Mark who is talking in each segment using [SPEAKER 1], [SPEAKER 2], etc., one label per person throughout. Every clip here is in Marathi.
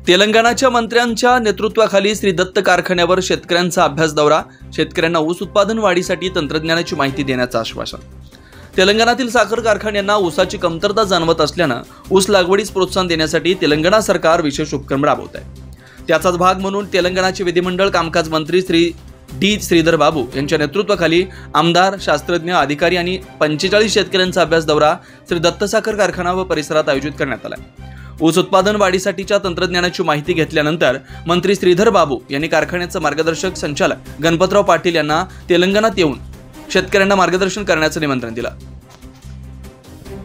[SPEAKER 1] तेलंगणाच्या मंत्र्यांच्या नेतृत्वाखाली श्री दत्त कारखान्यावर शेतकऱ्यांचा अभ्यास दौरा, शेतकऱ्यांना ऊस उत्पादन वाढीसाठी तंत्रज्ञानाची माहिती देण्याचं आश्वासन। तेलंगणातील साखर कारखान्यांना ऊसाची कमतरता जाणवत असल्यानं ऊस लागवडीस प्रोत्साहन देण्यासाठी तेलंगणा सरकार विशेष उपक्रम राबवत आहे। त्याचाच भाग म्हणून तेलंगणाचे विधिमंडळ कामकाज मंत्री श्री डी श्रीधर बाबू यांच्या नेतृत्वाखाली आमदार, शास्त्रज्ञ, अधिकारी आणि 45 शेतकऱ्यांचा अभ्यास दौरा श्री दत्त साखर कारखाना व परिसरात आयोजित करण्यात आला। ऊस उत्पादन वाढीसाठीच्या तंत्रज्ञानाची माहिती घेतल्यानंतर मंत्री श्रीधर बाबू यांनी कारखान्याचे मार्गदर्शक संचालक गणपतराव पाटील यांना तेलंगणात येऊन शेतकऱ्यांना मार्गदर्शन करण्याचं निमंत्रण दिलं।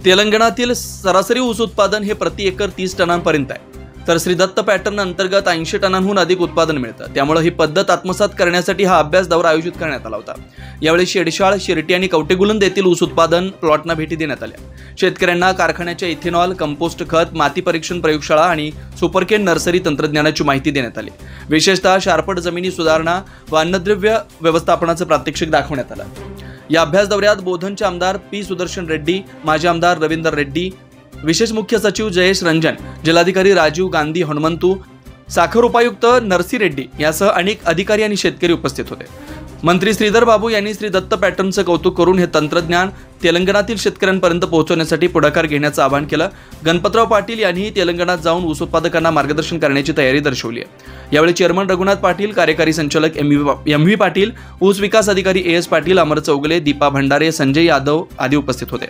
[SPEAKER 1] तेलंगणातील सरासरी ऊस उत्पादन हे प्रति एकर 30 टनांपर्यंत आहे, तर श्री दत्त पॅटर्न अंतर्गत 80 टनांहून अधिक उत्पादन मिळतं। त्यामुळे ही पद्धत आत्मसात करण्यासाठी हा अभ्यास दौरा आयोजित करण्यात आला होता। यावेळी शेडशाळ, शिरटी आणि कवटेगुलंद येथील ऊस उत्पादन प्लॉटना भेटी देण्यात आल्या। शेतकऱ्यांना कारखान्याच्या इथेनॉल, कंपोस्ट खत, माती परीक्षण प्रयोगशाळा आणि सुपरकेन नर्सरी तंत्रज्ञानाची माहिती देण्यात आली। विशेषतः शारपट जमिनी सुधारणा व अन्नद्रव्य व्यवस्थापनाचं प्रात्यक्षिक दाखवण्यात आलं। या अभ्यास दौऱ्यात बोधनचे आमदार पी सुदर्शन रेड्डी, माजी आमदार रवींदर रेड्डी, विशेष मुख्य सचिव जयेश रंजन, जिल्हाधिकारी राजीव गांधी हनुमंतू, साखर उपायुक्त नरसी रेड्डी यासह अनेक अधिकारी आणि शेतकरी उपस्थित होते। मंत्री श्रीधर बाबू यांनी श्री दत्त पॅटर्नचं कौतुक करून हे तंत्रज्ञान तेलंगणातील शेतकऱ्यांपर्यंत पोहोचवण्यासाठी पुढाकार घेण्याचं आवाहन केलं। गणपतराव पाटील यांनीही तेलंगणात जाऊन ऊस उत्पादकांना मार्गदर्शन करण्याची तयारी दर्शवली आहे। यावेळी चेअरमन रघुनाथ पाटील, कार्यकारी संचालक एम व्ही पाटील, ऊस विकास अधिकारी एस पाटील, अमर चौगले, दीपा भंडारे, संजय यादव आदी उपस्थित होते।